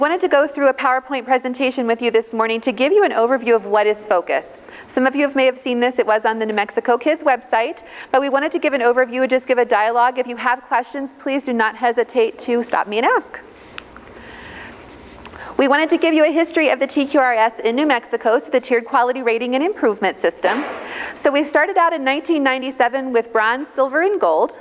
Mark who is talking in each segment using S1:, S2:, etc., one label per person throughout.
S1: I wanted to go through a PowerPoint presentation with you this morning to give you an overview of what is FOCUS. Some of you may have seen this, it was on the New Mexico Kids website, but we wanted to give an overview and just give a dialogue. If you have questions, please do not hesitate to stop me and ask. We wanted to give you a history of the TQRS in New Mexico, so the Tiered Quality Rating and Improvement System. So we started out in 1997 with bronze, silver, and gold,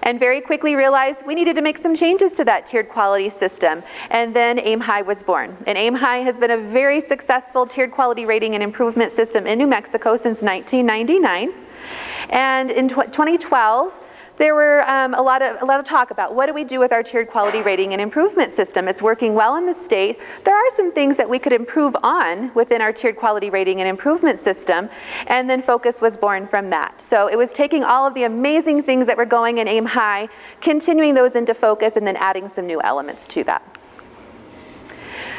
S1: and very quickly realized we needed to make some changes to that tiered quality system. And then Aim High was born. And Aim High has been a very successful tiered quality rating and improvement system in New Mexico since 1999. And in 2012, there were a lot of talk about what do we do with our tiered quality rating and improvement system. It's working well in the state. There are some things that we could improve on within our tiered quality rating and improvement system, and then FOCUS was born from that. So it was taking all of the amazing things that were going in Aim High, continuing those into FOCUS, and then adding some new elements to that.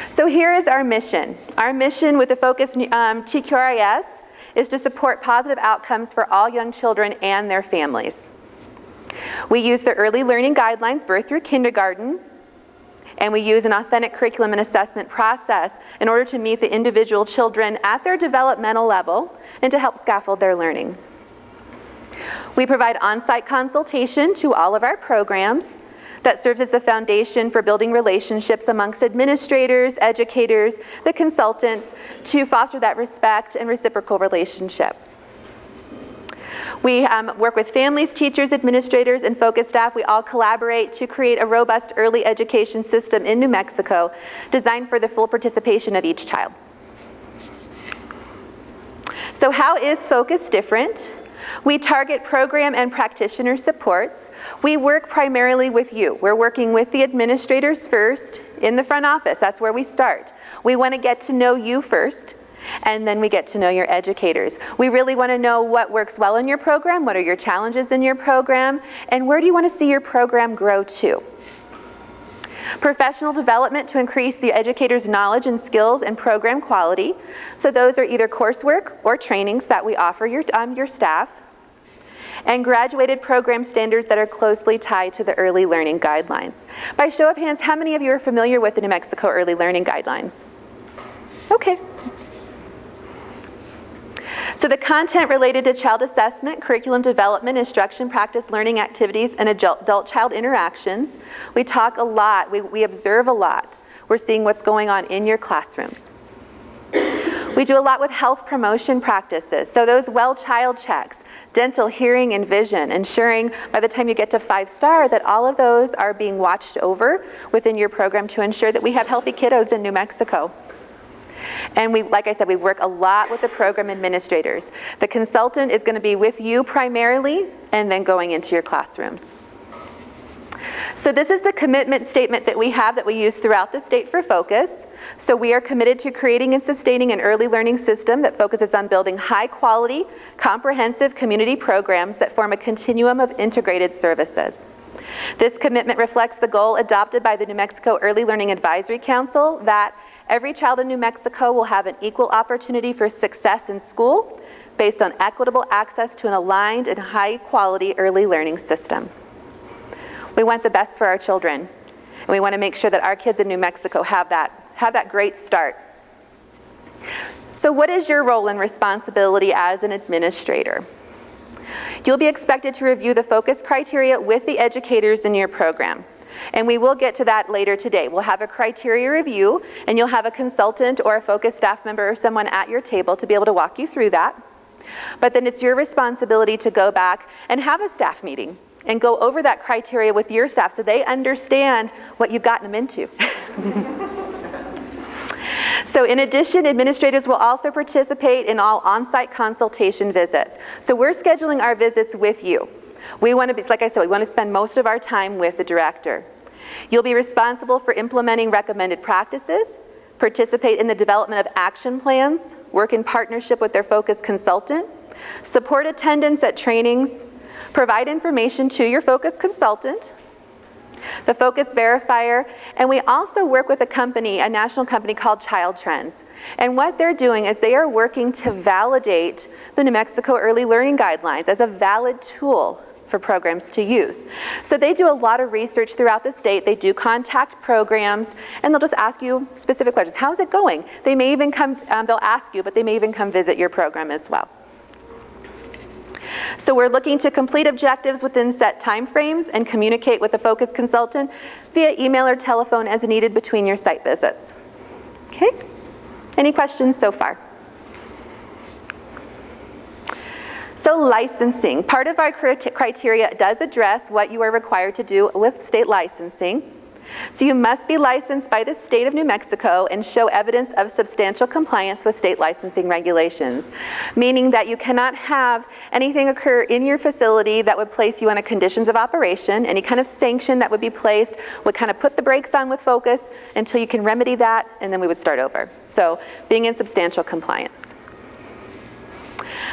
S1: So here is our mission. Our mission with the FOCUS TQRS is to support positive outcomes for all young children and their families. We use the early learning guidelines, birth through kindergarten, and we use an authentic curriculum and assessment process in order to meet the individual children at their developmental level and to help scaffold their learning. We provide on-site consultation to all of our programs that serves as the foundation for building relationships amongst administrators, educators, the consultants, to foster that respect and reciprocal relationship. We work with families, teachers, administrators, and FOCUS staff. We all collaborate to create a robust early education system in New Mexico designed for the full participation of each child. So how is FOCUS different? We target program and practitioner supports. We work primarily with you. We're working with the administrators first in the front office. That's where we start. We want to get to know you first, and then we get to know your educators. We really want to know what works well in your program, what are your challenges in your program, and where do you want to see your program grow to. Professional development to increase the educator's knowledge and skills and program quality. So those are either coursework or trainings that we offer your staff. And graduated program standards that are closely tied to the early learning guidelines. By show of hands, how many of you are familiar with the New Mexico Early Learning Guidelines? Okay. So the content related to child assessment, curriculum development, instruction, practice, learning activities, and adult-child interactions. We talk a lot, we observe a lot. We're seeing what's going on in your classrooms. We do a lot with health promotion practices. So those well child checks, dental, hearing, and vision, ensuring by the time you get to 5-star that all of those are being watched over within your program to ensure that we have healthy kiddos in New Mexico. And like I said, we work a lot with the program administrators. The consultant is going to be with you primarily and then going into your classrooms. So this is the commitment statement that we have that we use throughout the state for FOCUS. So we are committed to creating and sustaining an early learning system that focuses on building high quality, comprehensive community programs that form a continuum of integrated services. This commitment reflects the goal adopted by the New Mexico Early Learning Advisory Council that every child in New Mexico will have an equal opportunity for success in school based on equitable access to an aligned and high-quality early learning system. We want the best for our children, and we want to make sure that our kids in New Mexico have that great start. So what is your role and responsibility as an administrator? You'll be expected to review the FOCUS criteria with the educators in your program. And we will get to that later today. We'll have a criteria review, and you'll have a consultant or a FOCUS staff member or someone at your table to be able to walk you through that. But then it's your responsibility to go back and have a staff meeting and go over that criteria with your staff so they understand what you've gotten them into. So in addition, administrators will also participate in all on-site consultation visits. So we're scheduling our visits with you. We want to be, like I said, we want to spend most of our time with the director. You'll be responsible for implementing recommended practices, participate in the development of action plans, work in partnership with their FOCUS consultant, support attendance at trainings, provide information to your FOCUS consultant, the FOCUS verifier, and we also work with a company, a national company called Child Trends. And what they're doing is they are working to validate the New Mexico Early Learning Guidelines as a valid tool for programs to use. So they do a lot of research throughout the state. They do contact programs, and they'll just ask you specific questions. How's it going? They may even come, they'll ask you, but they may even come visit your program as well. So we're looking to complete objectives within set timeframes and communicate with the focus consultant via email or telephone as needed between your site visits. Okay? Any questions so far? So licensing. Part of our criteria does address what you are required to do with state licensing. So you must be licensed by the state of New Mexico and show evidence of substantial compliance with state licensing regulations, meaning that you cannot have anything occur in your facility that would place you on a conditions of operation. Any kind of sanction that would be placed would kind of put the brakes on with focus until you can remedy that, and then we would start over. So being in substantial compliance.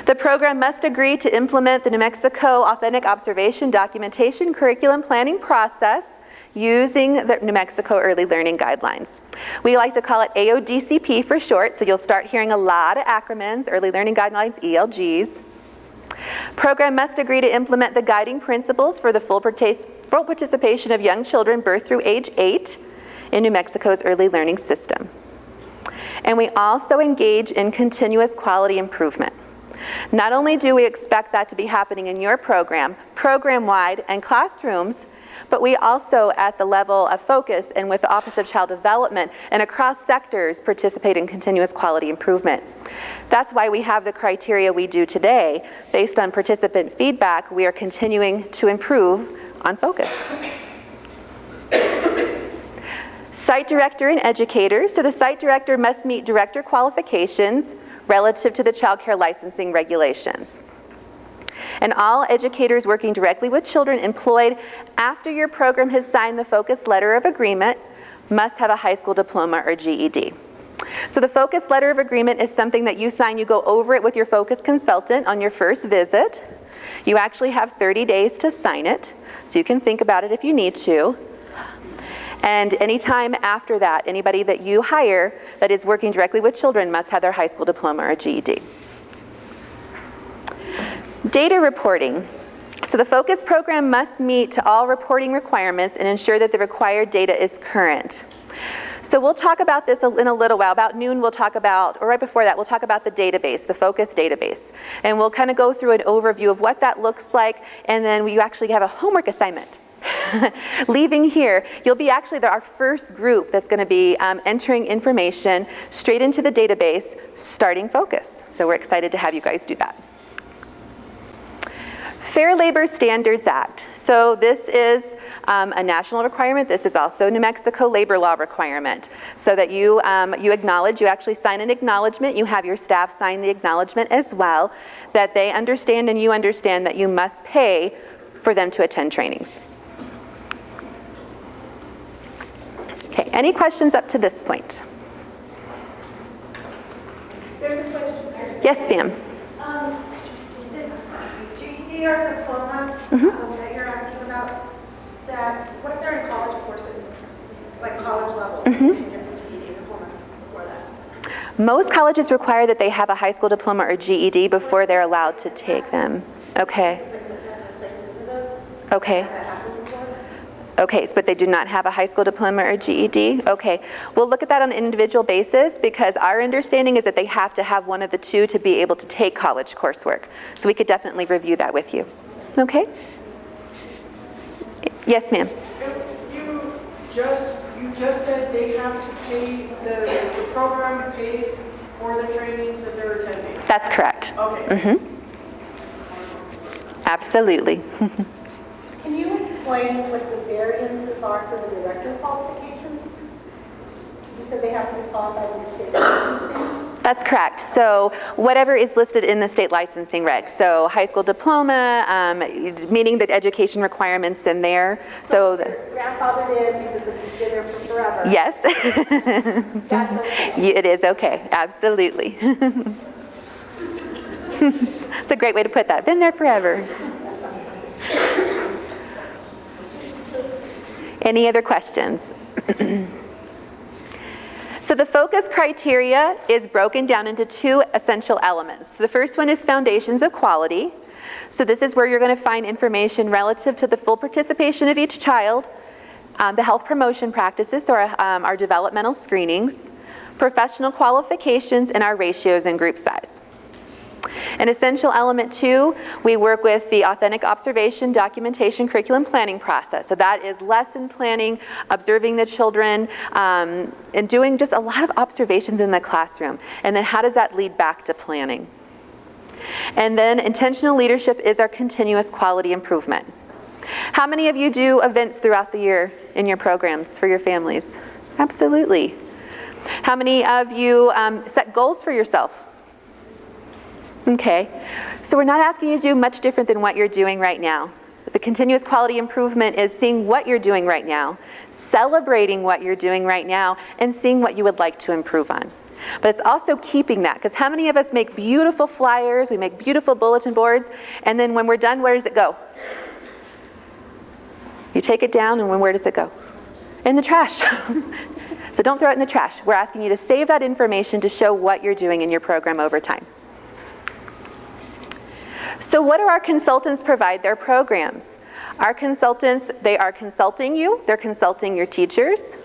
S1: The program must agree to implement the New Mexico Authentic Observation Documentation Curriculum Planning Process using the New Mexico Early Learning Guidelines. We like to call it AODCP for short, so you'll start hearing a lot of acronyms, Early Learning Guidelines, ELGs. Program must agree to implement the guiding principles for the full participation of young children birth through age 8 in New Mexico's early learning system. And we also engage in continuous quality improvement. Not only do we expect that to be happening in your program, program-wide and classrooms, but we also, at the level of focus and with the Office of Child Development and across sectors, participate in continuous quality improvement. That's why we have the criteria we do today. Based on participant feedback, we are continuing to improve on focus. Site director and educator. So the site director must meet director qualifications relative to the child care licensing regulations. And all educators working directly with children employed after your program has signed the focus letter of agreement must have a high school diploma or GED. So the focus letter of agreement is something that you sign. You go over it with your focus consultant on your first visit. You actually have 30 days to sign it, so you can think about it if you need to. And anytime after that, anybody that you hire that is working directly with children must have their high school diploma or GED. Data reporting. So the focus program must meet to all reporting requirements and ensure that the required data is current. So we'll talk about this in a little while. About noon we'll talk about, or right before that, we'll talk about the database, the focus database. And we'll kind of go through an overview of what that looks like, and then you actually have a homework assignment. Leaving here, you'll be actually our first group that's going to be entering information straight into the database, starting focus. So we're excited to have you guys do that. Fair Labor Standards Act. So this is a national requirement. This is also New Mexico labor law requirement. So that you acknowledge, you actually sign an acknowledgement, you have your staff sign the acknowledgement as well, that they understand and you understand that you must pay for them to attend trainings. Okay, any questions up to this point?
S2: There's a question.
S1: Yes, ma'am.
S2: The GED or diploma that you're asking about, what if they're in college courses, like college level, can get the GED diploma before that?
S1: Most colleges require that they have a high school diploma or GED before they're allowed to take them. Okay.
S2: Placement test and place into those?
S1: Okay.
S2: Have that happened before?
S1: Okay, but they do not have a high school diploma or GED? Okay, we'll look at that on an individual basis because our understanding is that they have to have one of the two to be able to take college coursework. So we could definitely review that with you. Okay? Yes, ma'am.
S3: You just said they have to pay, the program pays for the trainings that they're attending.
S1: That's correct.
S3: Okay.
S1: Absolutely.
S4: Can you explain what the variances are for the director qualifications? Because they have to be qualified under state licensing?
S1: That's correct. So whatever is listed in the state licensing reg. So high school diploma, meeting the education requirements in there. So
S4: they're grandfathered in because if you're there for forever.
S1: Yes.
S4: That's okay.
S1: It is okay. Absolutely. It's a great way to put that. Been there forever. Any other questions? So the focus criteria is broken down into two essential elements. The first one is foundations of quality. So this is where you're going to find information relative to the full participation of each child, the health promotion practices, or our developmental screenings, professional qualifications, and our ratios and group size. In Essential Element 2, we work with the authentic observation, documentation, curriculum planning process. So that is lesson planning, observing the children, and doing just a lot of observations in the classroom. And then how does that lead back to planning? And then intentional leadership is our continuous quality improvement. How many of you do events throughout the year in your programs for your families? Absolutely. How many of you set goals for yourself? Okay, so we're not asking you to do much different than what you're doing right now. The continuous quality improvement is seeing what you're doing right now, celebrating what you're doing right now, and seeing what you would like to improve on. But it's also keeping that, because how many of us make beautiful flyers, we make beautiful bulletin boards, and then when we're done, where does it go? You take it down, and where does it go? In the trash. So don't throw it in the trash. We're asking you to save that information to show what you're doing in your program over time. So what do our consultants provide? Their programs. Our consultants, they are consulting you, they're consulting your teachers.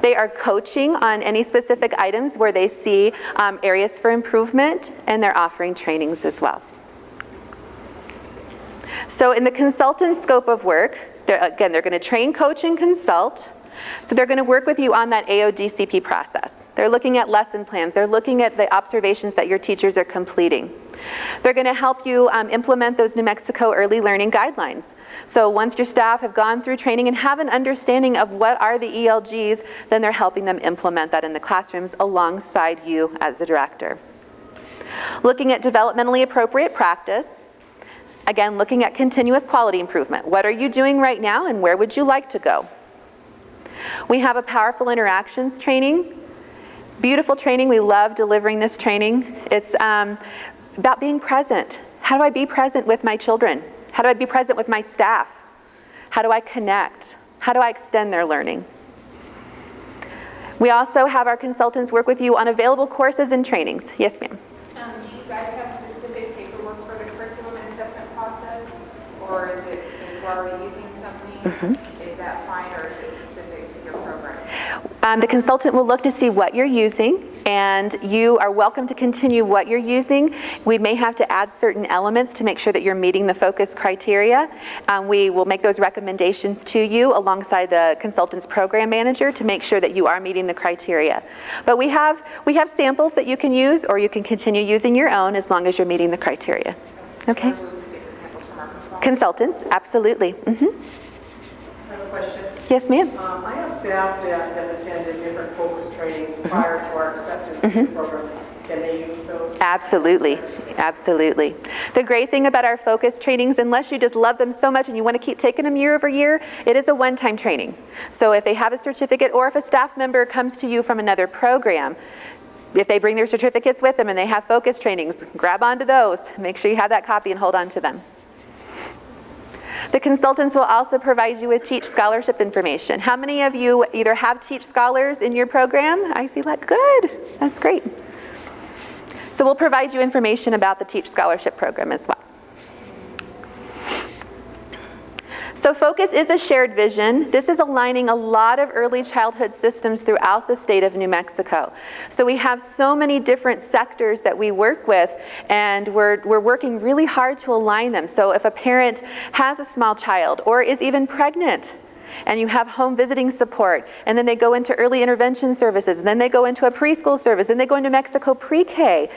S1: They are coaching on any specific items where they see areas for improvement, and they're offering trainings as well. So in the consultant scope of work, they're going to train, coach, and consult. So they're going to work with you on that AODCP process. They're looking at lesson plans. They're looking at the observations that your teachers are completing. They're going to help you implement those New Mexico early learning guidelines. So once your staff have gone through training and have an understanding of what are the ELGs, then they're helping them implement that in the classrooms alongside you as the director. Looking at developmentally appropriate practice. Again, looking at continuous quality improvement. What are you doing right now, and where would you like to go? We have a powerful interactions training. Beautiful training. We love delivering this training. It's about being present. How do I be present with my children? How do I be present with my staff? How do I connect? How do I extend their learning? We also have our consultants work with you on available courses and trainings. Yes, ma'am.
S5: Do you guys have specific paperwork for the curriculum and assessment process? Or is it, if we're already using something, is that fine, or is it specific to your program?
S1: The consultant will look to see what you're using, and you are welcome to continue what you're using. We may have to add certain elements to make sure that you're meeting the focus criteria. We will make those recommendations to you alongside the consultant's program manager to make sure that you are meeting the criteria. But we have samples that you can use, or you can continue using your own as long as you're meeting the criteria. Okay?
S5: Where will we get the samples from our consultants?
S1: Consultants, absolutely.
S6: I have a question.
S1: Yes, ma'am.
S6: I have staff that have attended different focus trainings prior to our acceptance into the program. Can they use those?
S1: Absolutely, absolutely. The great thing about our focus trainings, unless you just love them so much and you want to keep taking them year over year, it is a one-time training. So if they have a certificate, or if a staff member comes to you from another program, if they bring their certificates with them and they have focus trainings, grab onto those. Make sure you have that copy and hold on to them. The consultants will also provide you with Teach Scholarship information. How many of you either have Teach Scholars in your program? I see that. Good. That's great. So we'll provide you information about the Teach Scholarship program as well. So Focus is a shared vision. This is aligning a lot of early childhood systems throughout the state of New Mexico. So we have so many different sectors that we work with, and we're working really hard to align them. So if a parent has a small child or is even pregnant, and you have home visiting support, and then they go into early intervention services, and then they go into a preschool service, and they go into Mexico pre-K,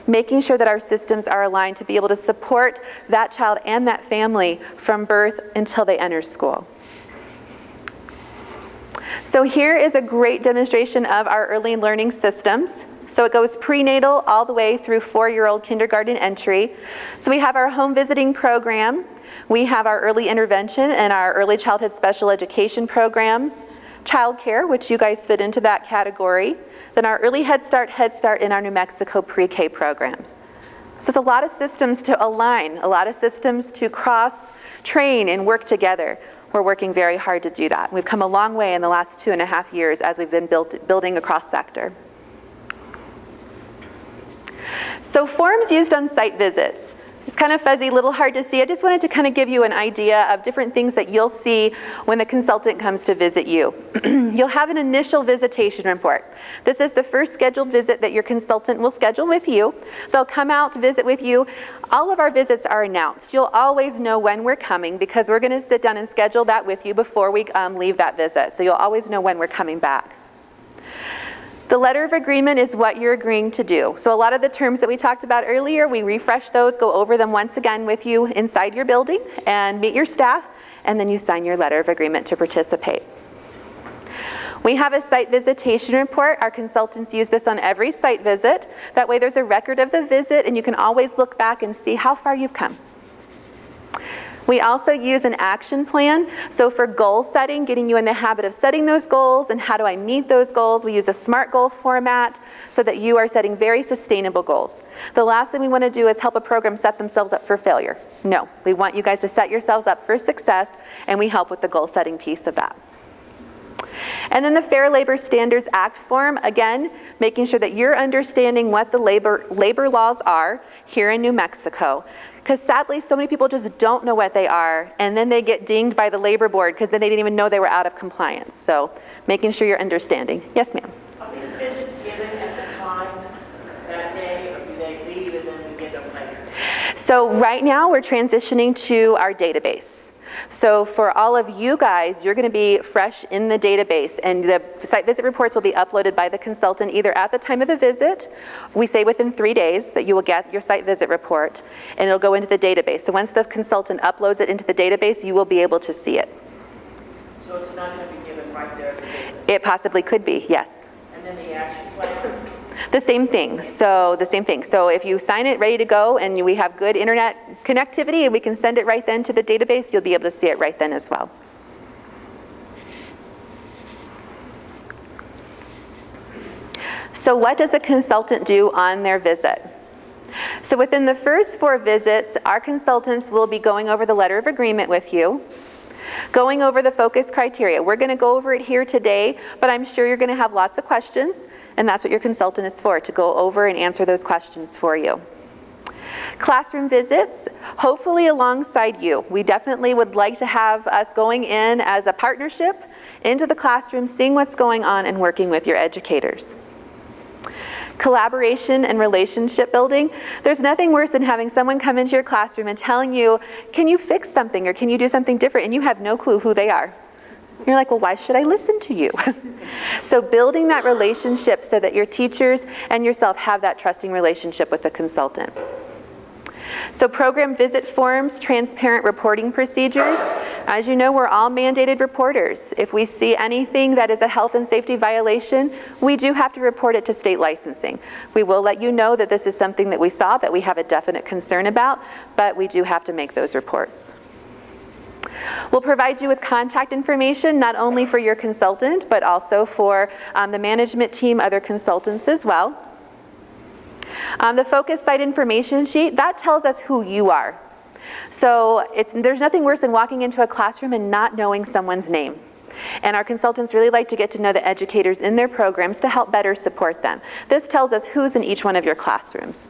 S1: making sure that our systems are aligned to be able to support that child and that family from birth until they enter school. So here is a great demonstration of our early learning systems. So it goes prenatal all the way through 4-year-old kindergarten entry. So we have our home visiting program. We have our early intervention and our early childhood special education programs, childcare, which you guys fit into that category, then our early Head Start, and our New Mexico pre-K programs. So it's a lot of systems to align, a lot of systems to cross-train and work together. We're working very hard to do that. We've come a long way in the last 2.5 years as we've been building across sector. So forms used on site visits. It's kind of fuzzy, a little hard to see. I just wanted to kind of give you an idea of different things that you'll see when the consultant comes to visit you. You'll have an initial visitation report. This is the first scheduled visit that your consultant will schedule with you. They'll come out to visit with you. All of our visits are announced. You'll always know when we're coming because we're going to sit down and schedule that with you before we leave that visit. So you'll always know when we're coming back. The letter of agreement is what you're agreeing to do. So a lot of the terms that we talked about earlier, we refresh those, go over them once again with you inside your building and meet your staff, and then you sign your letter of agreement to participate. We have a site visitation report. Our consultants use this on every site visit. That way there's a record of the visit and you can always look back and see how far you've come. We also use an action plan. So for goal setting, getting you in the habit of setting those goals and how do I meet those goals, we use a SMART goal format so that you are setting very sustainable goals. The last thing we want to do is help a program set themselves up for failure. No, we want you guys to set yourselves up for success, and we help with the goal setting piece of that. And then the Fair Labor Standards Act form, again, making sure that you're understanding what the labor laws are here in New Mexico. Because sadly, so many people just don't know what they are, and then they get dinged by the labor board because then they didn't even know they were out of compliance. So making sure you're understanding. Yes, ma'am.
S7: Are these visits given at the time that day, or do they leave and then we get them later?
S1: So right now we're transitioning to our database. So for all of you guys, you're going to be fresh in the database, and the site visit reports will be uploaded by the consultant either at the time of the visit, we say within 3 days that you will get your site visit report, and it'll go into the database. So once the consultant uploads it into the database, you will be able to see it.
S7: So it's not going to be given right there at the visit?
S1: It possibly could be, yes.
S7: And then the action plan?
S1: The same thing. So the same thing. So if you sign it ready to go and we have good internet connectivity and we can send it right then to the database, you'll be able to see it right then as well. So what does a consultant do on their visit? So within the first 4 visits, our consultants will be going over the letter of agreement with you, going over the focus criteria. We're going to go over it here today, but I'm sure you're going to have lots of questions, and that's what your consultant is for, to go over and answer those questions for you. Classroom visits, hopefully alongside you. We definitely would like to have us going in as a partnership into the classroom, seeing what's going on and working with your educators. Collaboration and relationship building. There's nothing worse than having someone come into your classroom and telling you, can you fix something or can you do something different, and you have no clue who they are. You're like, well, why should I listen to you? So building that relationship so that your teachers and yourself have that trusting relationship with the consultant. So program visit forms, transparent reporting procedures. As you know, we're all mandated reporters. If we see anything that is a health and safety violation, we do have to report it to state licensing. We will let you know that this is something that we saw, that we have a definite concern about, but we do have to make those reports. We'll provide you with contact information, not only for your consultant, but also for the management team, other consultants as well. The focus site information sheet, that tells us who you are. So there's nothing worse than walking into a classroom and not knowing someone's name. And our consultants really like to get to know the educators in their programs to help better support them. This tells us who's in each one of your classrooms.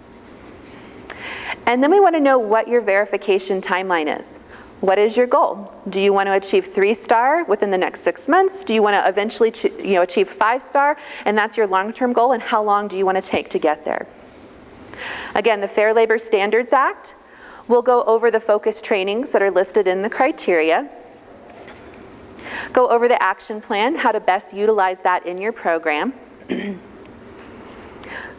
S1: And then we want to know what your verification timeline is. What is your goal? Do you want to achieve 3-star within the next 6 months? Do you want to eventually achieve 5-star? And that's your long-term goal, and how long do you want to take to get there? Again, the Fair Labor Standards Act. We'll go over the focus trainings that are listed in the criteria. Go over the action plan, how to best utilize that in your program.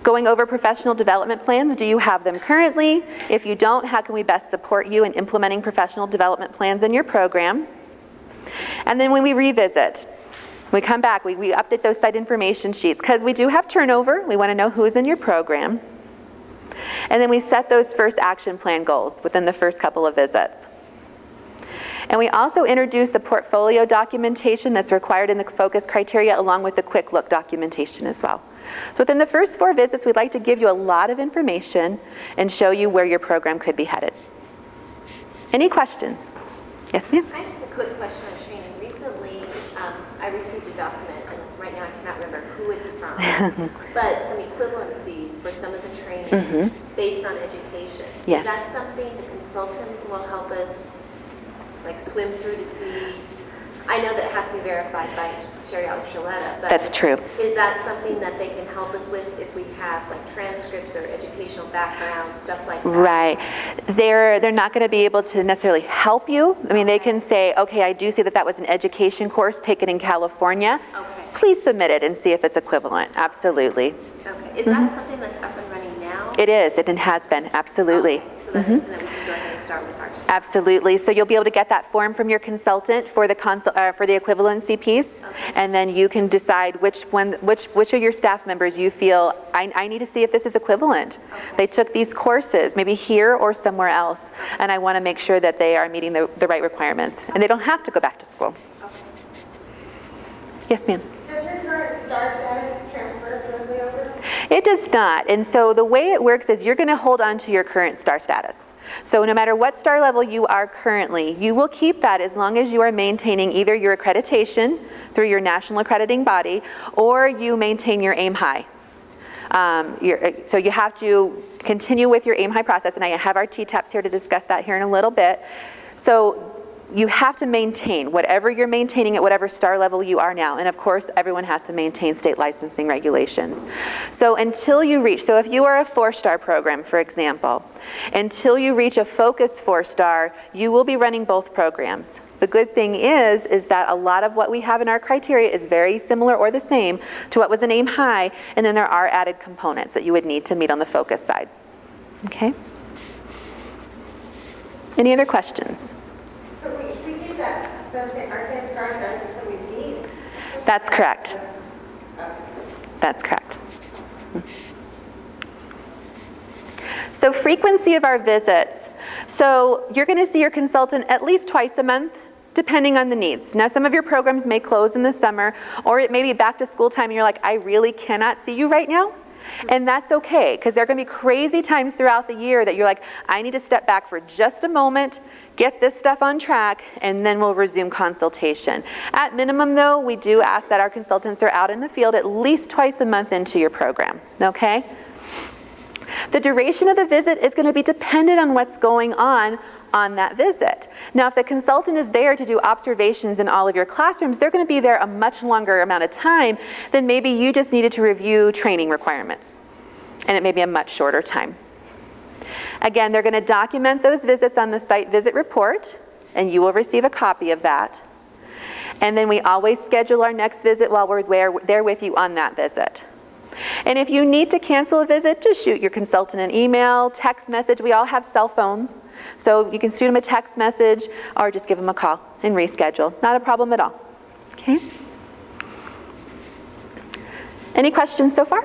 S1: Going over professional development plans, do you have them currently? If you don't, how can we best support you in implementing professional development plans in your program? And then when we revisit, we come back, we update those site information sheets, because we do have turnover. We want to know who's in your program. And then we set those first action plan goals within the first couple of visits. And we also introduce the portfolio documentation that's required in the focus criteria, along with the quick look documentation as well. So within the first 4 visits, we'd like to give you a lot of information and show you where your program could be headed. Any questions? Yes, ma'am?
S8: I just have a quick question on training. Recently, I received a document, and right right now, I cannot remember who it's from, but some equivalencies for some of the training based on education.
S1: Yes.
S8: Is that something the consultant will help us like swim through to see? I know that it has to be verified by Sherry Archuleta, but
S1: That's true.
S8: is that something that they can help us with if we have like transcripts or educational background, stuff like that?
S1: Right. They're not going to be able to necessarily help you. I mean, they can say, okay, I do see that that was an education course taken in California.
S8: Okay.
S1: Please submit it and see if it's equivalent. Absolutely.
S8: Okay. Is that something that's up and running now?
S1: It is. It has been. Absolutely.
S8: Okay. So that's something that we can go ahead and start with our staff.
S1: Absolutely. So you'll be able to get that form from your consultant for the equivalency piece, and then you can decide which of your staff members you feel I need to see if this is equivalent. They took these courses, maybe here or somewhere else, and I want to make sure that they are meeting the right requirements, and they don't have to go back to school. Yes, ma'am.
S2: Does your current STAR status transfer directly over?
S1: It does not. And so the way it works is you're going to hold on to your current STAR status. So no matter what STAR level you are currently, you will keep that as long as you are maintaining either your accreditation through your national accrediting body or you maintain your AIM High. So you have to continue with your AIM High process, and I have our TTAPs here to discuss that here in a little bit. So you have to maintain whatever you're maintaining at whatever STAR level you are now. And of course, everyone has to maintain state licensing regulations. So until you reach, so if you are a 4-star program, for example, until you reach a Focus 4-star, you will be running both programs. The good thing is that a lot of what we have in our criteria is very similar or the same to what was in AIM High, and then there are added components that you would need to meet on the Focus side. Okay? Any other questions?
S2: So we keep that, our same STAR status until we meet?
S1: That's correct. That's correct. So frequency of our visits. So you're going to see your consultant at least twice a month, depending on the needs. Now, some of your programs may close in the summer, or it may be back to school time and you're like, I really cannot see you right now. And that's okay, because there are going to be crazy times throughout the year that you're like, I need to step back for just a moment, get this stuff on track, and then we'll resume consultation. At minimum, though, we do ask that our consultants are out in the field at least twice a month into your program, okay? The duration of the visit is going to be dependent on what's going on that visit. Now, if the consultant is there to do observations in all of your classrooms, they're going to be there a much longer amount of time than maybe you just needed to review training requirements. And it may be a much shorter time. Again, they're going to document those visits on the site visit report, and you will receive a copy of that. And then we always schedule our next visit while we're there with you on that visit. And if you need to cancel a visit, just shoot your consultant an email, text message. We all have cell phones, so you can shoot them a text message or just give them a call and reschedule. Not a problem at all. Okay? Any questions so far?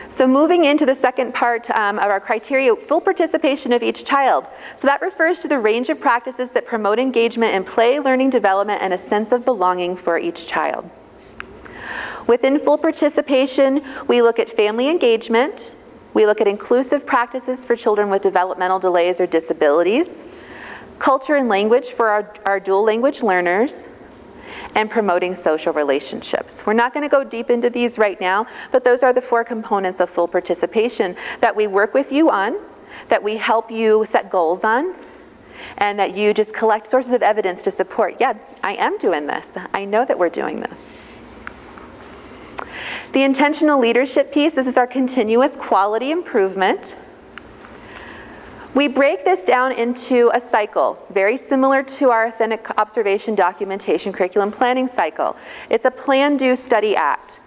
S1: So moving into the second part of our criteria, full participation of each child. So that refers to the range of practices that promote engagement in play, learning, development, and a sense of belonging for each child. Within full participation, we look at family engagement, we look at inclusive practices for children with developmental delays or disabilities, culture and language for our dual language learners, and promoting social relationships. We're not going to go deep into these right now, but those are the 4 components of full participation that we work with you on, that we help you set goals on, and that you just collect sources of evidence to support, yeah, I am doing this. I know that we're doing this. The intentional leadership piece, this is our continuous quality improvement. We break this down into a cycle, very similar to our authentic observation documentation curriculum planning cycle. It's a plan, do, study, act.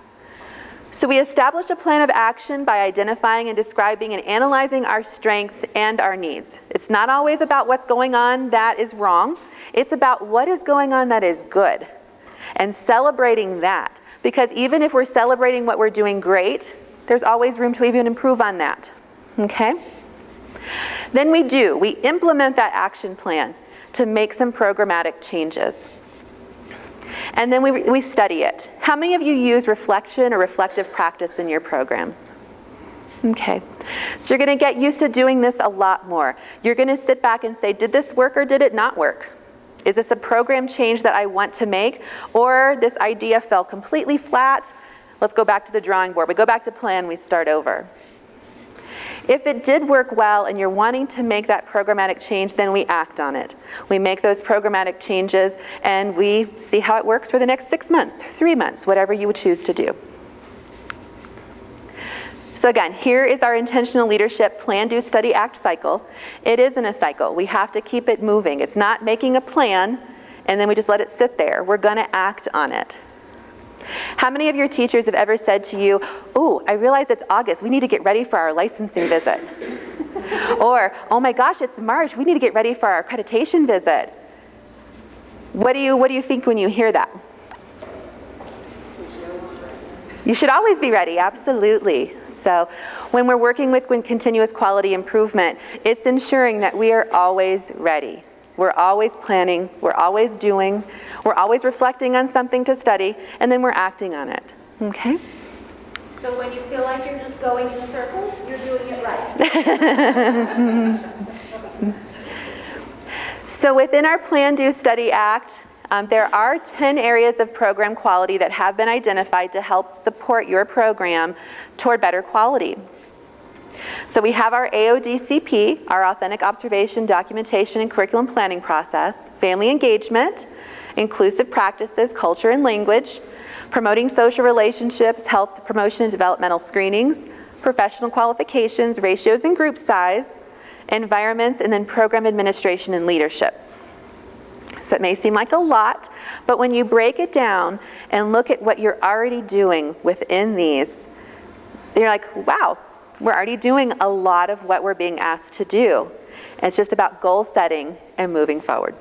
S1: So we establish a plan of action by identifying and describing and analyzing our strengths and our needs. It's not always about what's going on that is wrong. It's about what is going on that is good and celebrating that. Because even if we're celebrating what we're doing great, there's always room to even improve on that, okay? Then we implement that action plan to make some programmatic changes. And then we study it. How many of you use reflection or reflective practice in your programs? Okay, so you're gonna get used to doing this a lot more. You're gonna sit back and say, did this work or did it not work? Is this a program change that I want to make, or this idea fell completely flat? Let's go back to the drawing board. We go back to plan, we start over. If it did work well and you're wanting to make that programmatic change, then we act on it. We make those programmatic changes and we see how it works for the next 6 months, 3 months, whatever you would choose to do. So again, here is our intentional leadership plan, do, study, act cycle. It isn't a cycle. We have to keep it moving. It's not making a plan and then we just let it sit there. We're going to act on it. How many of your teachers have ever said to you, "Oh, I realize it's August. We need to get ready for our licensing visit." Or, "Oh my gosh, it's March. We need to get ready for our accreditation visit." What do you think when you hear that? You should always be ready, absolutely. So when we're working with continuous quality improvement, it's ensuring that we are always ready. We're always planning, we're always doing, we're always reflecting on something to study, and then we're acting on it, okay?
S9: So when you feel like you're just going in circles, you're doing it right.
S1: So within our Plan, Do, Study, Act, there are 10 areas of program quality that have been identified to help support your program toward better quality. So we have our AODCP, our Authentic Observation, Documentation, and Curriculum Planning Process, family engagement, inclusive practices, culture and language, promoting social relationships, health promotion and developmental screenings, professional qualifications, ratios and group size, environments, and then program administration and leadership. So it may seem like a lot, but when you break it down and look at what you're already doing within these, you're like, wow, we're already doing a lot of what we're being asked to do. And it's just about goal setting and moving forward.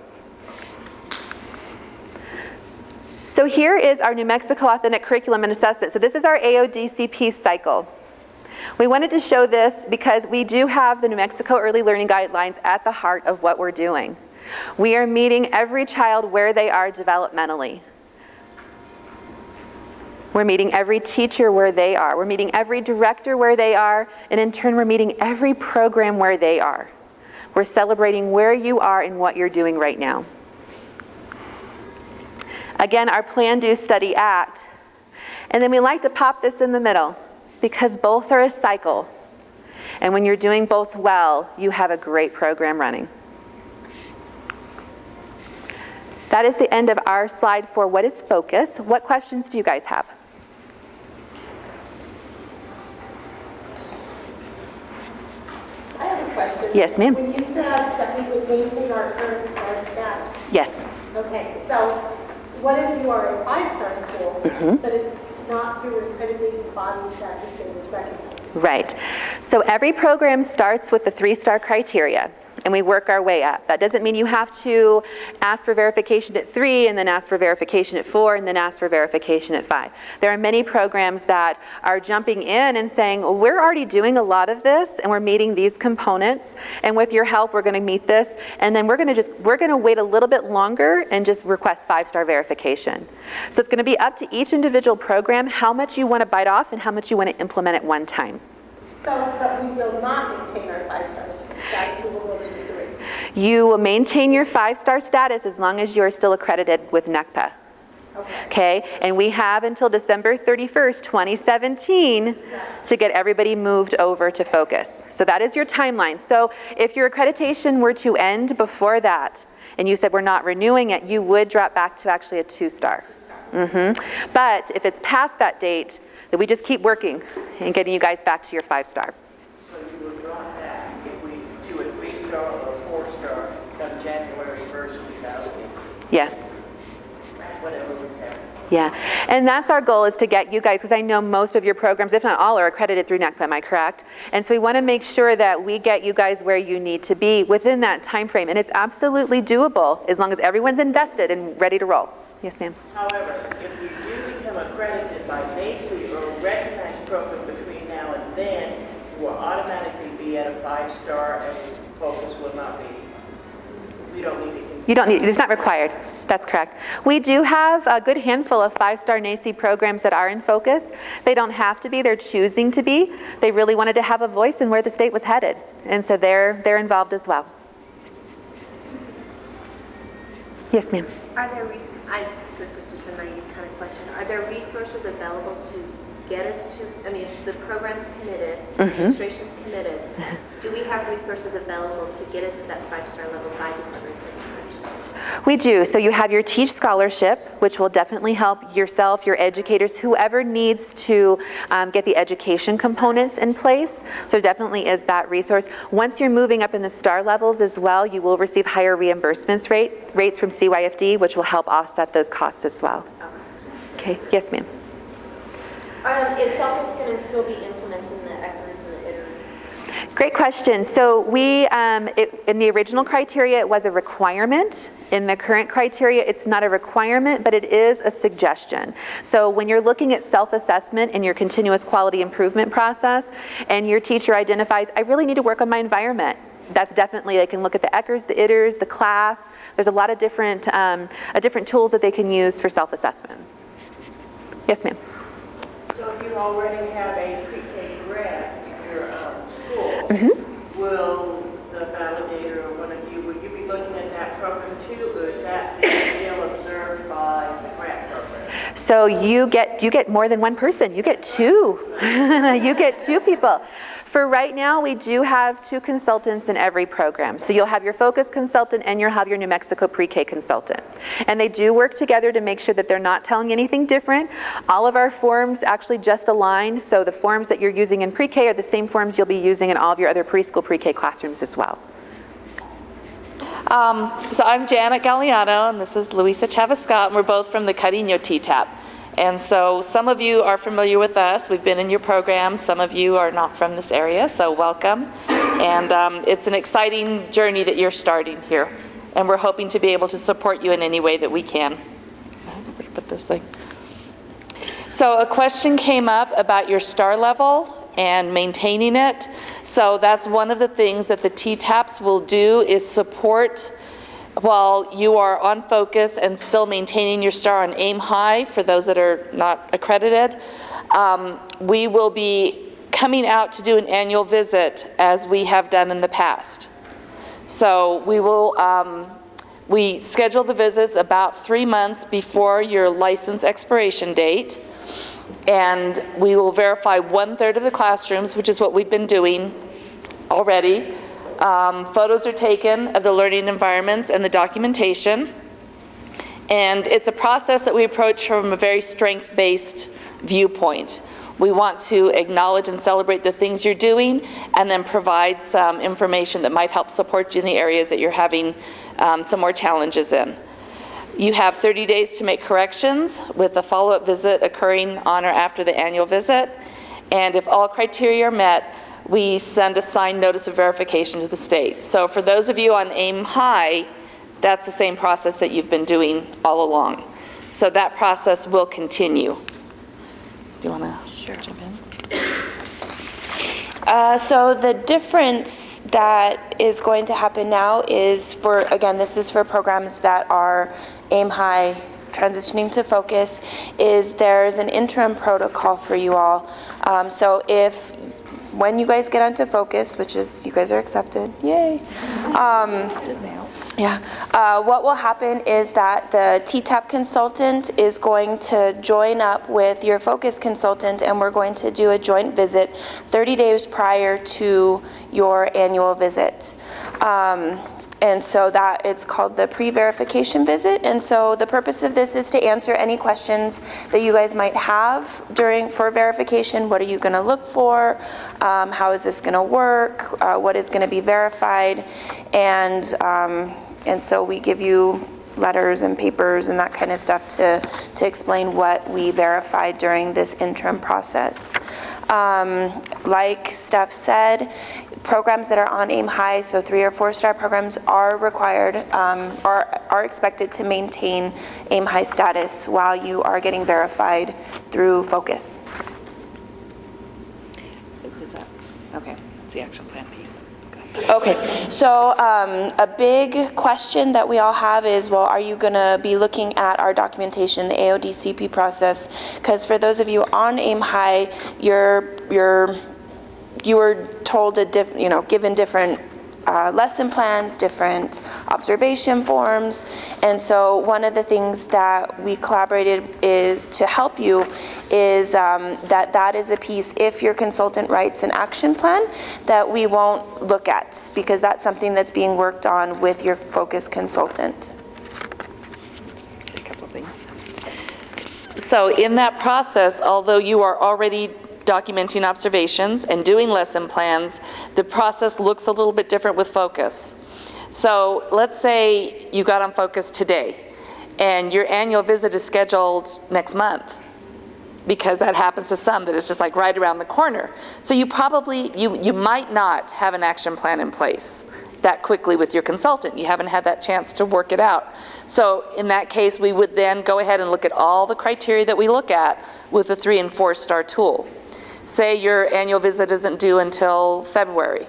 S1: So here is our New Mexico Authentic Curriculum and Assessment. So this is our AODCP cycle. We wanted to show this because we do have the New Mexico Early Learning Guidelines at the heart of what we're doing. We are meeting every child where they are developmentally. We're meeting every teacher where they are. We're meeting every director where they are. And in turn, we're meeting every program where they are. We're celebrating where you are and what you're doing right now. Again, our Plan, Do, Study, Act. And then we like to pop this in the middle because both are a cycle. And when you're doing both well, you have a great program running. That is the end of our slide for what is focus. What questions do you guys have?
S4: I have a question.
S1: Yes, ma'am.
S4: When you said that we would maintain our current star status,
S1: Yes.
S4: okay, so what if you are a five-star school, but it's not through an accredited body that the state is recognized?
S1: Right. So every program starts with the 3-star criteria, and we work our way up. That doesn't mean you have to ask for verification at 3, and then ask for verification at 4, and then ask for verification at 5. There are many programs that are jumping in and saying, well, we're already doing a lot of this, and we're meeting these components, and with your help, we're going to meet this, and then we're going to wait a little bit longer and just request 5-star verification. So it's going to be up to each individual program how much you want to bite off and how much you want to implement at one time.
S4: So, but we will not maintain our five-star status, we will go to 3.
S1: You will maintain your 5-star status as long as you are still accredited with NECPA. Okay? And we have until December 31st, 2017 to get everybody moved over to Focus. So that is your timeline. So if your accreditation were to end before that, and you said we're not renewing it, you would drop back to actually a 2-star. But if it's past that date, then we just keep working and getting you guys back to your 5-star.
S6: So you would drop that if we to a 3-star or a 4-star come January 1st, 2018.
S1: Yes.
S6: Whatever we have.
S1: Yeah, and that's our goal, is to get you guys, because I know most of your programs, if not all, are accredited through NECPA, am I correct? And so we want to make sure that we get you guys where you need to be within that time frame, and it's absolutely doable as long as everyone's invested and ready to roll. Yes, ma'am.
S6: However, if we do become accredited by NACE or a recognized program between now and then, we will automatically be at a 5-star and Focus will not be. We don't need to continue.
S1: You don't need, it's not required. That's correct. We do have a good handful of 5-star NACE programs that are in Focus. They don't have to be, they're choosing to be. They really wanted to have a voice in where the state was headed. And so they're involved as well. Yes, ma'am.
S8: Are there, this is just a naive kind of question, are there resources available to get us to, I mean, the program's committed, administration's committed, do we have resources available to get us to that 5-star level by December 31st?
S1: We do. So you have your Teach Scholarship, which will definitely help yourself, your educators, whoever needs to get the education components in place. So there definitely is that resource. Once you're moving up in the star levels as well, you will receive higher reimbursements rates from CYFD, which will help offset those costs as well. Okay. Yes, ma'am.
S9: Is Focus going to still be implementing the ECRs and the ITRs?
S1: Great question. So we, in the original criteria, it was a requirement. In the current criteria, it's not a requirement, but it is a suggestion. So when you're looking at self-assessment in your continuous quality improvement process, and your teacher identifies, I really need to work on my environment, that's definitely, they can look at the ECRs, the ITRs, the class. There's a lot of different tools that they can use for self-assessment. Yes, ma'am.
S6: So if you already have a pre-K grad in your school, will the validator or one of you, will you be looking at that program too, or is that still observed by the grad program?
S1: So you get more than one person. You get two. You get two people. For right now, we do have 2 consultants in every program. So you'll have your Focus consultant and you'll have your New Mexico pre-K consultant. And they do work together to make sure that they're not telling anything different. All of our forms actually just align. So the forms that you're using in pre-K are the same forms you'll be using in all of your other preschool pre-K classrooms as well.
S10: So I'm Janet Galliano, and this is Luisa Chavez Scott, and we're both from the Cariño TTAP. And so some of you are familiar with us. We've been in your program. Some of you are not from this area, so welcome. And it's an exciting journey that you're starting here. And we're hoping to be able to support you in any way that we can. Where to put this thing? So a question came up about your star level and maintaining it. So that's one of the things that the TTAPs will do, is support while you are on Focus and still maintaining your star on Aim High for those that are not accredited. We will be coming out to do an annual visit as we have done in the past. So we will, we schedule the visits about 3 months before your license expiration date. And we will verify 1/3 of the classrooms, which is what we've been doing already. Photos are taken of the learning environments and the documentation. And it's a process that we approach from a very strength-based viewpoint. We want to acknowledge and celebrate the things you're doing and then provide some information that might help support you in the areas that you're having some more challenges in. You have 30 days to make corrections, with a follow-up visit occurring on or after the annual visit. And if all criteria are met, we send a signed notice of verification to the state. So for those of you on Aim High, that's the same process that you've been doing all along. So that process will continue. Do you want to jump in?
S11: So the difference that is going to happen now is for, again, this is for programs that are Aim High transitioning to Focus, is there's an interim protocol for you all. So if, when you guys get onto Focus, which is, you guys are accepted, yay.
S10: Just now.
S11: Yeah. What will happen is that the TTAP consultant is going to join up with your Focus consultant, and we're going to do a joint visit 30 days prior to your annual visit. And so that it's called the pre-verification visit. And so the purpose of this is to answer any questions that you guys might have for verification. What are you going to look for? How is this going to work? What is going to be verified? And so we give you letters and papers and that kind of stuff to explain what we verified during this interim process. Like Steph said, programs that are on Aim High, so 3 or 4 star programs, are required, are expected to maintain Aim High status while you are getting verified through Focus.
S10: Does that, okay, that's the action plan piece.
S11: Okay, so a big question that we all have is, well, are you going to be looking at our documentation, the AODCP process? Because for those of you on Aim High, you were told given different lesson plans, different observation forms. And so one of the things that we collaborated is to help you is that is a piece, if your consultant writes an action plan, that we won't look at, because that's something that's being worked on with your focus consultant.
S10: Say a couple things. So in that process, although you are already documenting observations and doing lesson plans, the process looks a little bit different with focus. So let's say you got on focus today and your annual visit is scheduled next month, because that happens to some, that it's just like right around the corner. So you probably, you might not have an action plan in place that quickly with your consultant. You haven't had that chance to work it out. So in that case, we would then go ahead and look at all the criteria that we look at with the 3- and 4-star tool. Say your annual visit isn't due until February.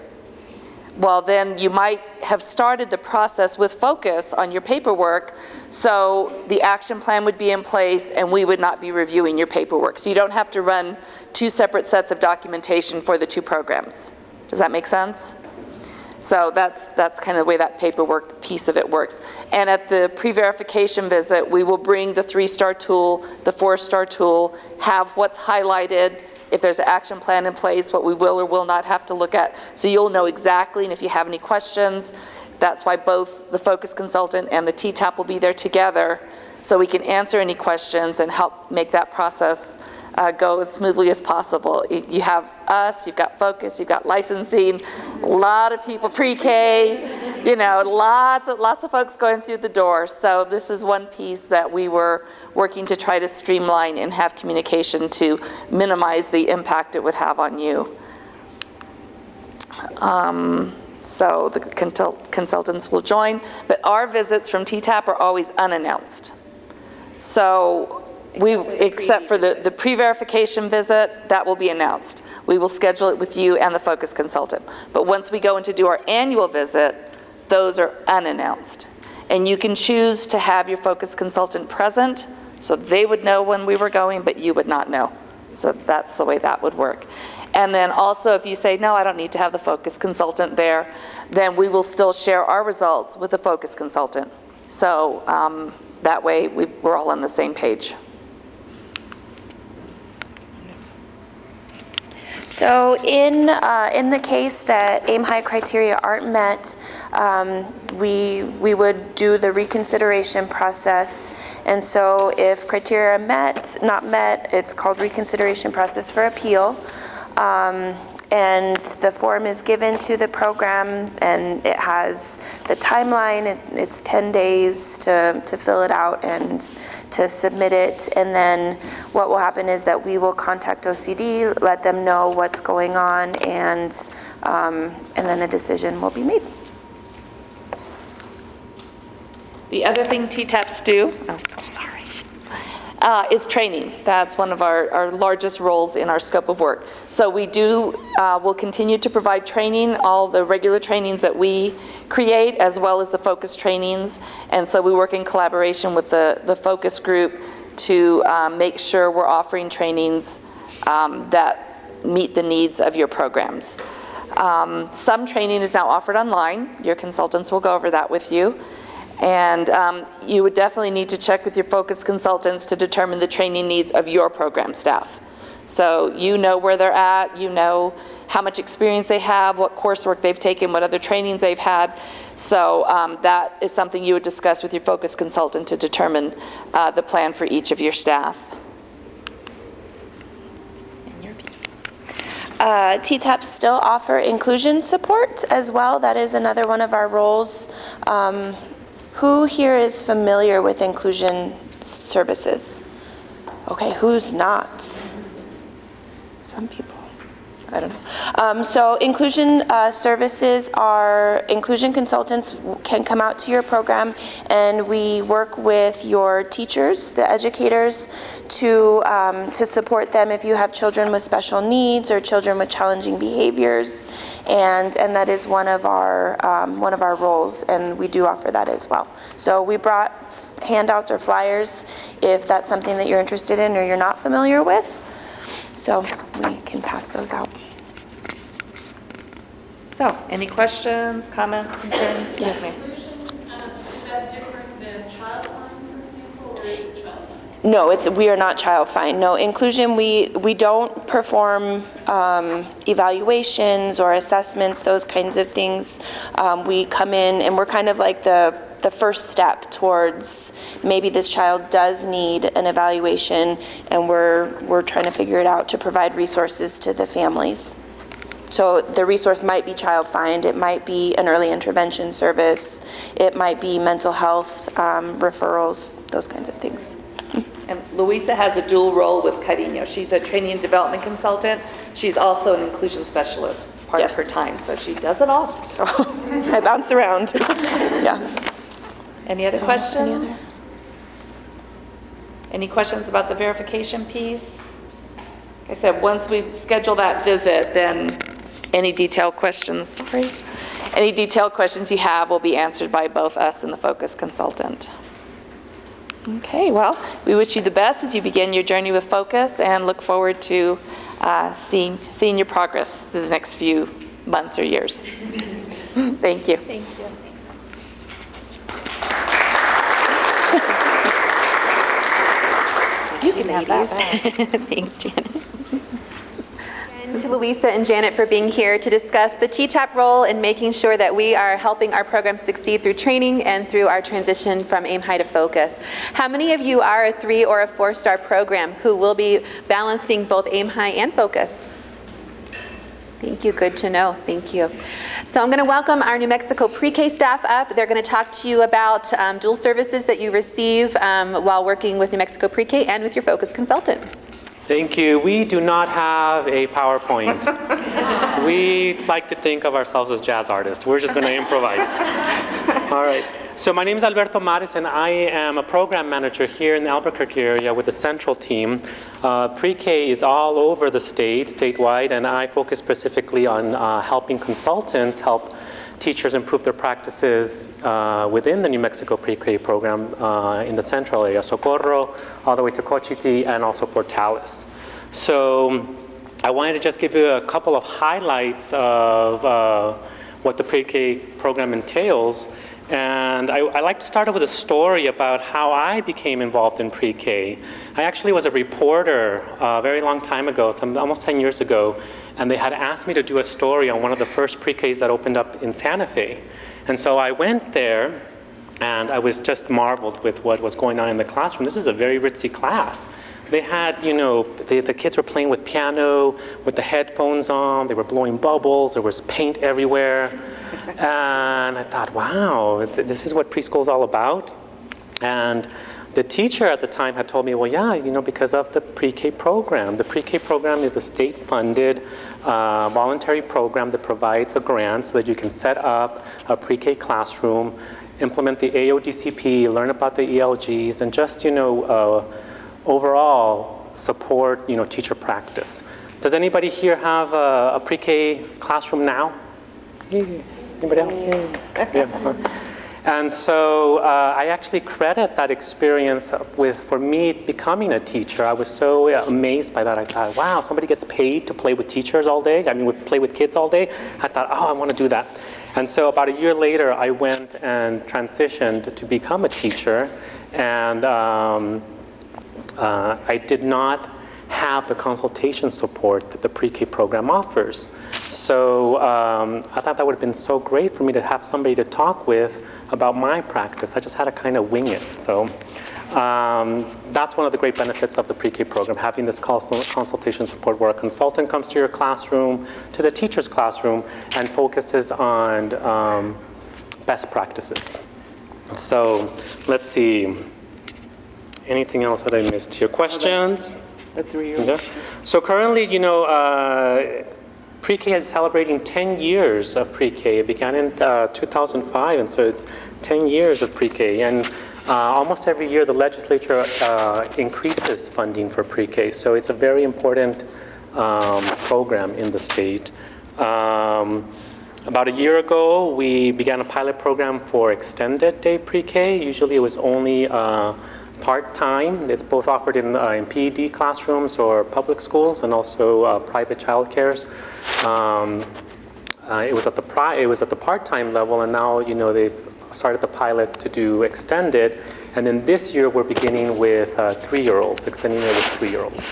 S10: Well, then you might have started the process with focus on your paperwork, so the action plan would be in place and we would not be reviewing your paperwork. So you don't have to run 2 separate sets of documentation for the 2 programs. Does that make sense? So that's kind of the way that paperwork piece of it works. And at the pre-verification visit, we will bring the 3-star tool, the 4-star tool, have what's highlighted, if there's an action plan in place, what we will or will not have to look at. So you'll know exactly, and if you have any questions, that's why both the focus consultant and the TTAP will be there together, so we can answer any questions and help make that process go as smoothly as possible. You have us, you've got focus, you've got licensing, a lot of people pre-K, you know, lots of folks going through the door. So this is one piece that we were working to try to streamline and have communication to minimize the impact it would have on you. So the consultants will join, but our visits from TTAP are always unannounced. So except for the pre-verification visit, that will be announced. We will schedule it with you and the focus consultant. But once we go in to do our annual visit, those are unannounced. And you can choose to have your focus consultant present, so they would know when we were going, but you would not know. So that's the way that would work. And then also, if you say, no, I don't need to have the focus consultant there, then we will still share our results with the focus consultant. So that way we're all on the same page.
S11: So in the case that aim high criteria aren't met, we would do the reconsideration process. And so if criteria are not met, it's called reconsideration process for appeal. And the form is given to the program, and it has the timeline. It's 10 days to fill it out and to submit it. And then what will happen is that we will contact OCD, let them know what's going on, and then a decision will be made.
S10: The other thing TTAPs do, is training. That's one of our largest roles in our scope of work. So we will continue to provide training, all the regular trainings that we create, as well as the focus trainings. And so we work in collaboration with the focus group to make sure we're offering trainings that meet the needs of your programs. Some training is now offered online. Your consultants will go over that with you. And you would definitely need to check with your focus consultants to determine the training needs of your program staff. So you know where they're at, you know how much experience they have, what coursework they've taken, what other trainings they've had. So that is something you would discuss with your focus consultant to determine the plan for each of your staff.
S11: TTAPs still offer inclusion support as well. That is another one of our roles. Who here is familiar with inclusion services? Okay, who's not? Some people. I don't know. So inclusion services are, inclusion consultants can come out to your program, and we work with your teachers, the educators, to support them if you have children with special needs or children with challenging behaviors, and that is one of our roles, and we do offer that as well. So we brought handouts or flyers if that's something that you're interested in or you're not familiar with. So we can pass those out.
S10: Does So, any questions, comments, concerns?
S11: Yes.
S10: ma'am.
S7: Is that different than Childline, for example, or is it Childline?
S11: No, we are not Child Find. No, inclusion, we don't perform evaluations or assessments, those kinds of things. We come in and we're kind of like the first step towards maybe this child does need an evaluation, and we're trying to figure it out to provide resources to the families. So the resource might be Child Find, it might be an early intervention service, it might be mental health referrals, those kinds of things.
S10: And Luisa has a dual role with Cariño. She's a training and development consultant. She's also an inclusion specialist part of her
S11: Yes.
S10: time, so she does it all.
S11: So I bounce around. Yeah.
S10: Any other
S11: So,
S10: questions?
S11: any other?
S10: Any questions about the verification piece? Like I said, once we schedule that visit, then any detailed questions, any detailed questions you have will be answered by both us and the focus consultant. Okay, well, we wish you the best as you begin your journey with Focus, and look forward to seeing your progress through the next few months or years. Thank you.
S11: Thank you.
S10: You can have that back.
S1: Thanks, Janet. And to Luisa and Janet for being here to discuss the TTAP role in making sure that we are helping our program succeed through training and through our transition from Aim High to Focus. How many of you are a 3- or a 4-star program who will be balancing both Aim High and Focus? Thank you, good to know, thank you. So I'm going to welcome our New Mexico pre-K staff up. They're going to talk to you about dual services that you receive while working with New Mexico pre-K and with your Focus consultant.
S12: Thank you. We do not have a PowerPoint. We like to think of ourselves as jazz artists. We're just going to improvise. All right. So my name is Alberto Mares, and I am a program manager here in the Albuquerque area with the central team. Pre-K is all over the state, statewide, and I focus specifically on helping consultants help teachers improve their practices within the New Mexico Pre-K program in the central area, Socorro, all the way to Cochiti, and also Portales. So I wanted to just give you a couple of highlights of what the Pre-K program entails. And I like to start with a story about how I became involved in pre-K. I actually was a reporter a very long time ago, almost 10 years ago, and they had asked me to do a story on one of the first pre-Ks that opened up in Santa Fe. And so I went there, and I was just marveled with what was going on in the classroom. This was a very ritzy class. They had, you know, the kids were playing with piano, with the headphones on, they were blowing bubbles, there was paint everywhere. And I thought, wow, this is what preschool is all about? And the teacher at the time had told me, well, yeah, you know, because of the pre-K program. The pre-K program is a state-funded voluntary program that provides a grant so that you can set up a pre-K classroom, implement the AODCP, learn about the ELGs, and just, you know, overall support, you know, teacher practice. Does anybody here have a pre-K classroom now? Anybody else? Yeah. And so I actually credit that experience for me becoming a teacher. I was so amazed by that. I thought, wow, somebody gets paid to play with teachers all day. I mean, play with kids all day. I thought, oh, I want to do that. And so about a year later, I went and transitioned to become a teacher. And I did not have the consultation support that the pre-K program offers. So I thought that would have been so great for me to have somebody to talk with about my practice. I just had to kind of wing it. So that's one of the great benefits of the pre-K program, having this consultation support where a consultant comes to your classroom, to the teacher's classroom, and focuses on best practices. So let's see. Anything else that I missed here? Questions?
S13: The 3 years.
S12: Okay. So currently, you know, pre-K is celebrating 10 years of pre-K. It began in 2005, and so it's 10 years of pre-K. And almost every year, the legislature increases funding for pre-K. So it's a very important program in the state. About a year ago, we began a pilot program for extended day pre-K. Usually, it was only part-time. It's both offered in PED classrooms or public schools, and also private childcares. it was at the part-time level, and now, you know, they've started the pilot to do extended. And then this year, we're beginning with 3-year-olds, extending it with 3-year-olds,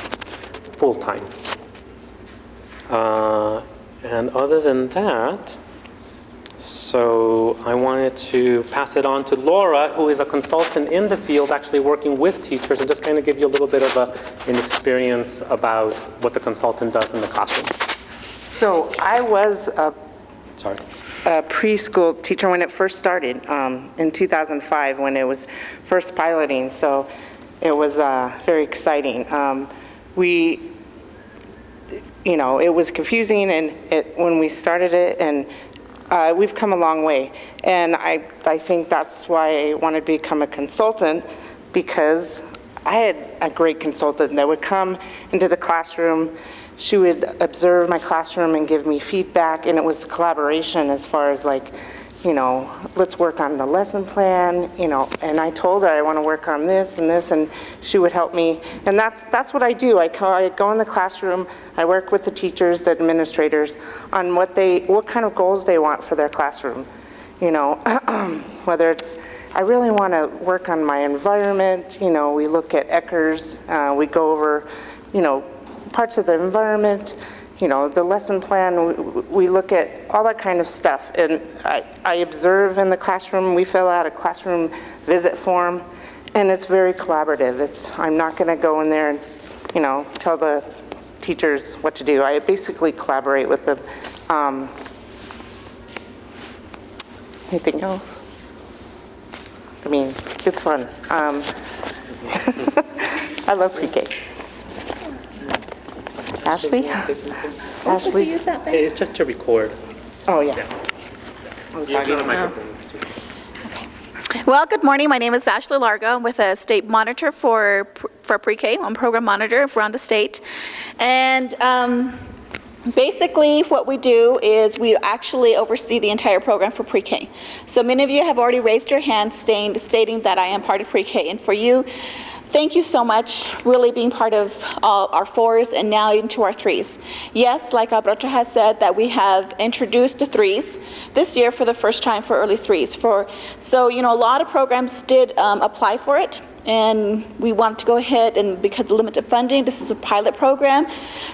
S12: full-time. And other than that, so I wanted to pass it on to Laura, who is a consultant in the field, actually working with teachers, and just kind of give you a little bit of an experience about what the consultant does in the classroom.
S13: So I was a
S12: Sorry.
S13: preschool teacher when it first started in 2005 when it was first piloting. So it was very exciting. You know, it was confusing and when we started it, and we've come a long way. And I think that's why I wanted to become a consultant, because I had a great consultant that would come into the classroom. She would observe my classroom and give me feedback, and it was collaboration as far as like, you know, let's work on the lesson plan, you know, and I told her I want to work on this and this, and she would help me. And that's what I do. I go in the classroom, I work with the teachers, the administrators, on what kind of goals they want for their classroom. You know, whether it's, I really want to work on my environment, you know, we look at Eckers, we go over, you know, parts of the environment, you know, the lesson plan, we look at all that kind of stuff. And I observe in the classroom, we fill out a classroom visit form, and it's very collaborative. I'm not going to go in there and, you know, tell the teachers what to do. I basically collaborate with them. Anything else? I mean, it's fun. I love pre-K. Ashley? Ashley?
S12: Hey, it's just to record.
S13: Oh, yeah.
S12: Yeah. You have the microphones too.
S14: Well, good morning. My name is Ashley Largo. I'm with a state monitor for pre-K. I'm program monitor for Ronda State. And basically what we do is we actually oversee the entire program for pre-K. So many of you have already raised your hand stating that I am part of pre-K. And for you, thank you so much, really being part of our 4s and now into our 3s. Yes, like Alberto has said, that we have introduced the 3s this year for the first time for early 3s. So, you know, a lot of programs did apply for it, and we wanted to go ahead, and because of limited funding, this is a pilot program.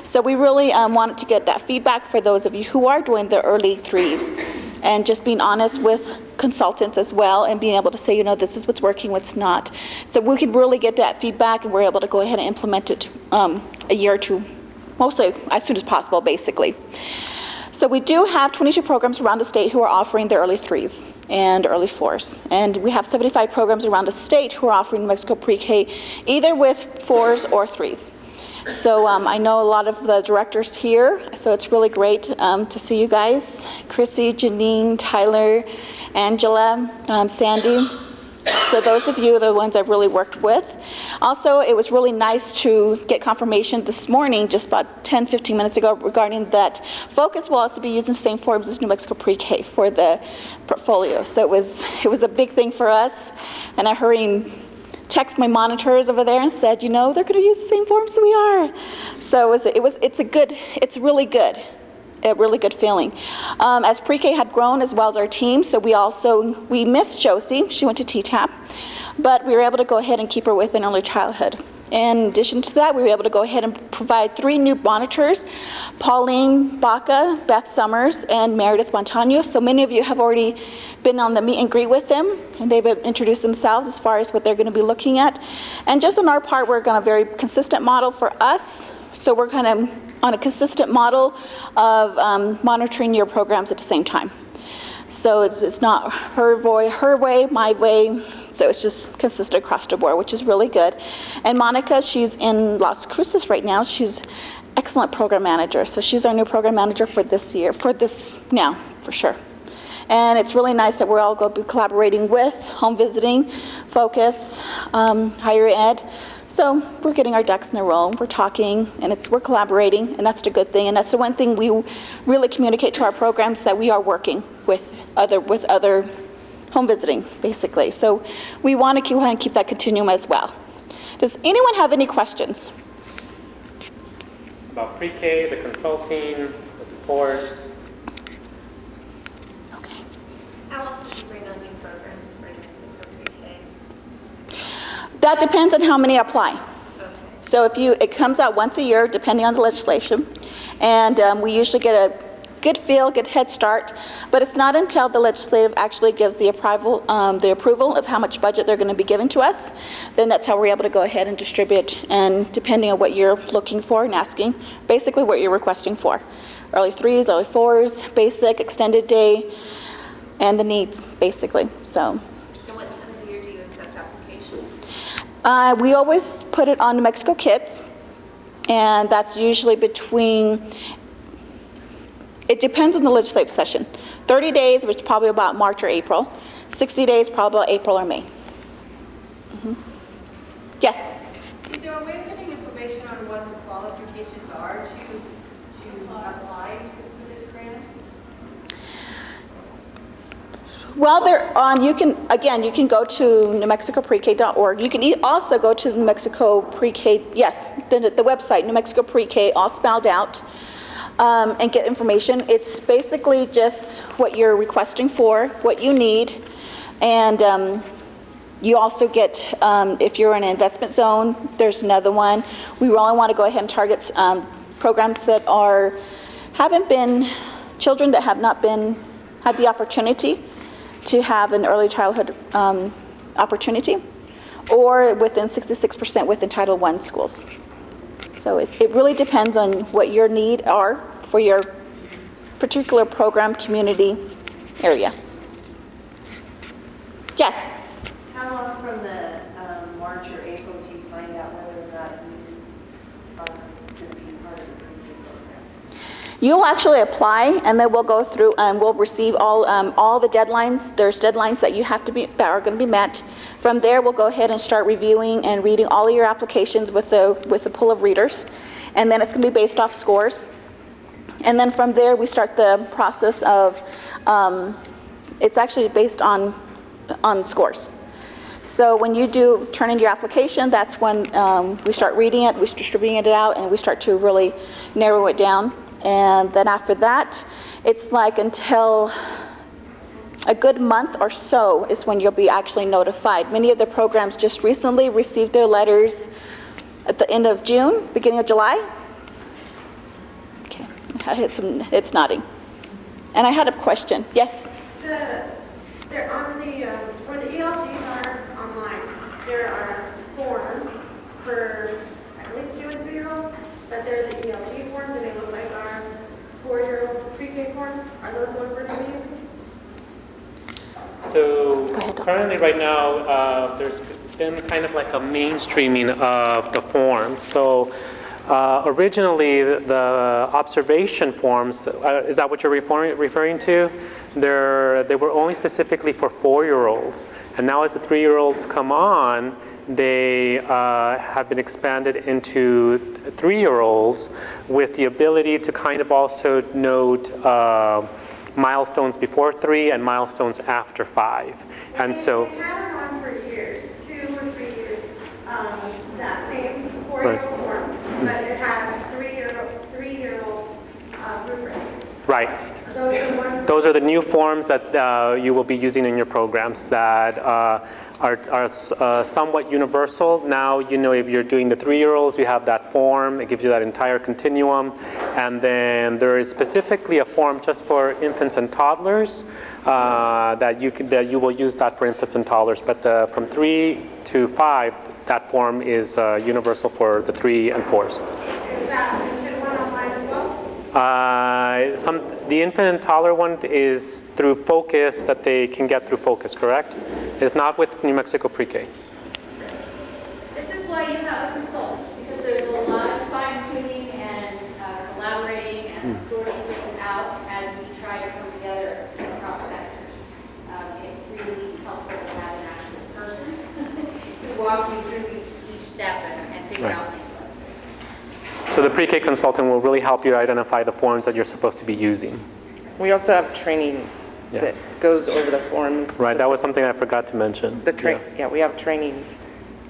S14: So we really wanted to get that feedback for those of you who are doing the early 3s, and just being honest with consultants as well, and being able to say, you know, this is what's working, what's not. So we could really get that feedback, and we're able to go ahead and implement it a year or two, mostly as soon as possible, basically. So we do have 22 programs around the state who are offering the early 3s and early 4s. And we have 75 programs around the state who are offering New Mexico pre-K, either with 4s or 3s. So I know a lot of the directors here, so it's really great to see you guys. Chrissy, Janine, Tyler, Angela, Sandy. So those of you are the ones I've really worked with. Also, it was really nice to get confirmation this morning, just about 10-15 minutes ago, regarding that Focus will also be using the same forms as New Mexico Pre-K for the portfolio. So it was a big thing for us, and I hurried and texted my monitors over there and said, you know, they're going to use the same forms as we are. So it's really good. A really good feeling. As pre-K had grown, as well as our team, so we missed Josie. She went to TTAP, but we were able to go ahead and keep her within early childhood. In addition to that, we were able to go ahead and provide 3 new monitors, Pauline Baca, Beth Summers, and Meredith Montano. So many of you have already been on the meet and greet with them, and they've introduced themselves as far as what they're going to be looking at. And just on our part, we're going to very consistent model for us. So we're kind of on a consistent model of monitoring your programs at the same time. So it's not her way, my way. So it's just consistent across the board, which is really good. And Monica, she's in Las Cruces right now. She's excellent program manager. So she's our new program manager for this year, for sure. And it's really nice that we're all going to be collaborating with Home Visiting, Focus, Higher Ed. So we're getting our ducks in a row. We're talking, and we're collaborating, and that's the good thing. And that's the one thing we really communicate to our programs, that we are working with other home visiting, basically. So we want to keep that continuum as well. Does anyone have any questions?
S12: About pre-K, the consulting, the support.
S14: That depends on how many apply. So it comes out once a year, depending on the legislation, and we usually get a good feel, good head start, but it's not until the legislative actually gives the approval of how much budget they're going to be giving to us, then that's how we're able to go ahead and distribute, and depending on what you're looking for and asking, basically what you're requesting for. Early 3s, early 4s, basic, extended day, and the needs, basically, so.
S8: And what time of year do you accept applications?
S14: We always put it on New Mexico Kids, and that's usually between, it depends on the legislative session. 30 days, which is probably about March or April. 60 days, probably about April or May. Yes?
S15: Is there a way of getting information on what the qualifications are to apply for this grant?
S14: Well, you can go to newmexicoprek.org. You can also go to New Mexico Pre-K, yes, the website, New Mexico Pre-K, all spelled out, and get information. It's basically just what you're requesting for, what you need, and you also get, if you're in an investment zone, there's another one. We really want to go ahead and target programs that haven't been, children that have not had the opportunity to have an early childhood opportunity, or within 66% within Title I schools. So it really depends on what your need are for your particular program, community, area. Yes?
S7: How long from the March or April do you find out whether or not you are going to be part of the pre-K program?
S14: You'll actually apply, and then we'll go through and we'll receive all the deadlines. There's deadlines that that are going to be met. From there, we'll go ahead and start reviewing and reading all of your applications with the pool of readers, and then it's going to be based off scores. And then from there, we start the process of. It's actually based on scores. So when you turn in your application, that's when we start reading it, we start distributing it out, and we start to really narrow it down. And then after that, it's like until a good month or so is when you'll be actually notified. Many of the programs just recently received their letters at the end of June, beginning of July. Okay, it's nodding. And I had a question. Yes?
S2: They're on where the ELTs are online, there are forms for, I believe, 2 and 3-year-olds, but they're the ELT forms, and they look like our 4-year-old pre-K forms. Are those the ones we're going to be using?
S12: So currently right now, there's been kind of like a mainstreaming of the forms. So originally the observation forms, is that what you're referring to? They were only specifically for 4-year-olds. And now as the 3-year-olds come on, they have been expanded into 3-year-olds with the ability to kind of also note milestones before 3 and milestones after 5. And so
S2: They had them on for years, 2 or 3 years, that same 4-year-old form, but it has 3-year-old rubrics.
S12: right.
S2: Those are the ones.
S12: Those are the new forms that you will be using in your programs that are somewhat universal. Now, if you're doing the 3-year-olds, you have that form. It gives you that entire continuum. And then there is specifically a form just for infants and toddlers that you will use that for infants and toddlers. But from 3 to 5, that form is universal for the 3 and 4s.
S2: Is that infant one online as well?
S12: The infant and toddler one is through Focus, that they can get through Focus, correct? It's not with New Mexico Pre-K.
S9: This is why you have a consultant, because there's a lot of fine tuning and collaborating and sorting things out as we try to come together across sectors. It's really helpful to have an actual person to walk you through each step and figure out things.
S12: So the pre-K consultant will really help you identify the forms that you're supposed to be using.
S13: We also have training that goes over the forms.
S12: Right, that was something I forgot to mention.
S13: We have training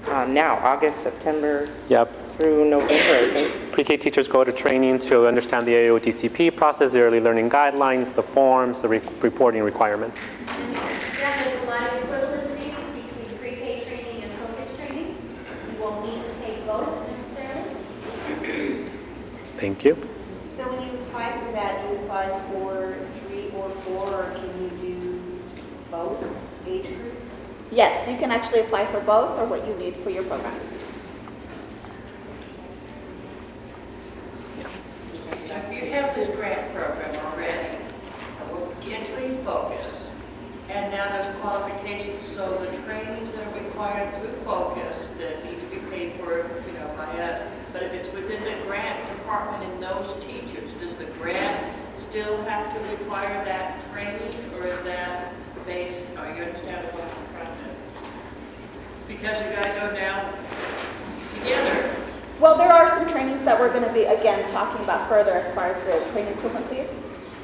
S13: now, August, September,
S12: Yep.
S13: through November, I think.
S12: Pre-K teachers go to training to understand the AODCP process, the early learning guidelines, the forms, the reporting requirements.
S9: There's a lot of equivalencies between pre-K training and focus training.
S12: Thank you.
S7: So when you apply for that, do you apply for 3 or 4, or can you do both age groups?
S14: Yes, you can actually apply for both or what you need for your program.
S12: Yes.
S6: So if you have this grant program already, we're entering Focus, and now there's qualifications, so the trainings that are required through Focus that need to be paid for, by us, but if it's within the grant department and those teachers, does the grant still have to require that training, or is that based, you understand what I'm trying to, because you guys are now together?
S14: Well, there are some trainings that we're going to be, again, talking about further as far as the training equivalencies.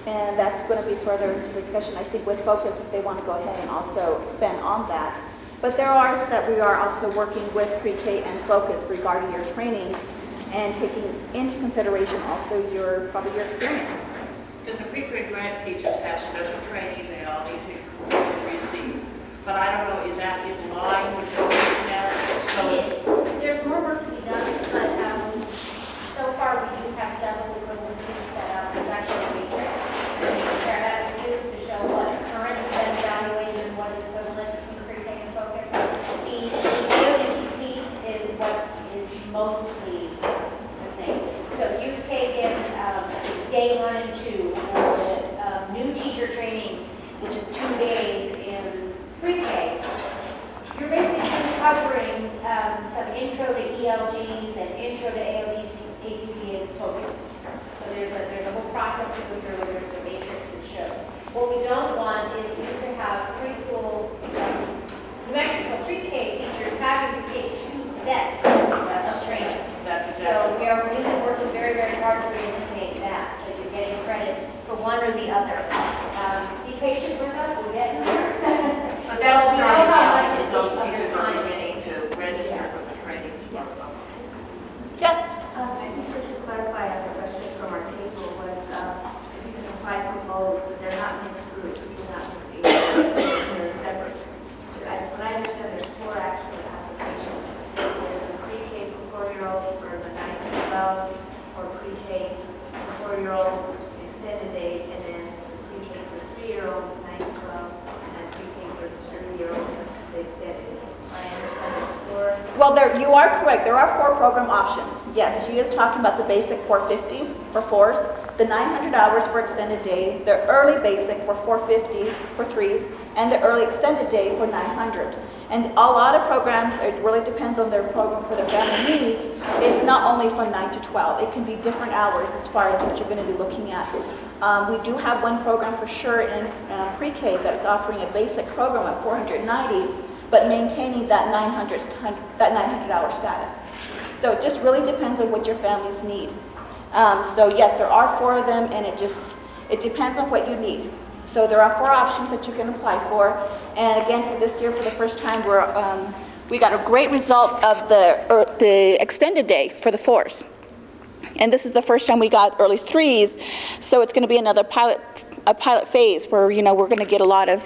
S14: And that's going to be further into discussion, I think, with Focus, if they want to go ahead and also expand on that. But there are that we are also working with Pre-K and Focus regarding your trainings and taking into consideration also probably your experience.
S6: Because the pre-grade grant teachers have special training they all need to receive. But I don't know, is that in line with Focus now? So
S9: It is. There's more work to be done, but so far we do have several equivalencies set up. There's actually a matrix. We compare that to show what's current has been evaluated and what is equivalent between Pre-K and Focus. The AODCP is what is mostly the same. So if you've taken day 1 and 2, or the new teacher training, which is 2 days in Pre-K, you're basically covering some intro to ELGs and intro to AODs, ACP, and Focus. So there's a whole process to go through, where there's a matrix that shows. What we don't want is you to have preschool, New Mexico pre-K teachers having to take 2 sets of training. So we are really working very, very hard to eliminate that, so you're getting credit for one or the other. Be patient with us, we're getting there.
S6: But that's
S9: We know
S6: starting
S9: how
S6: out,
S9: much
S6: because
S9: it
S6: those
S9: takes of your
S6: teachers are
S9: time.
S6: beginning to register for the training.
S14: Yes?
S7: I think just to clarify on the question from our table was, you can apply for both, but they're not mixed groups, they're not mixed age groups, they're separate. What I understand, there's 4 actual applications. There's a pre-K for 4-year-olds for the 9 to 12, or pre-K for 4-year-olds extended day, and then pre-K for 3-year-olds, 9 to 12, and then pre-K for 3-year-olds, the extended day. So I understand there's 4.
S14: Well, you are correct. There are 4 program options. Yes, she is talking about the basic 450 for 4s, the 900 hours for extended day, the early basic for 450 for 3s, and the early extended day for 900. And a lot of programs, it really depends on their program for their family needs. It's not only from 9 to 12. It can be different hours as far as what you're going to be looking at. We do have one program for sure in pre-K that's offering a basic program of 490, but maintaining that 900-hour status. So it just really depends on what your families need. So yes, there are 4 of them, and it depends on what you need. So there are 4 options that you can apply for. And again, for this year, for the first time, we got a great result of the extended day for the 4s. And this is the first time we got early 3s, so it's going to be another pilot phase where we're going to get a lot of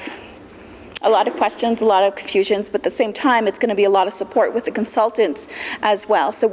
S14: questions, a lot of confusions, but at the same time, it's going to be a lot of support with the consultants as well. So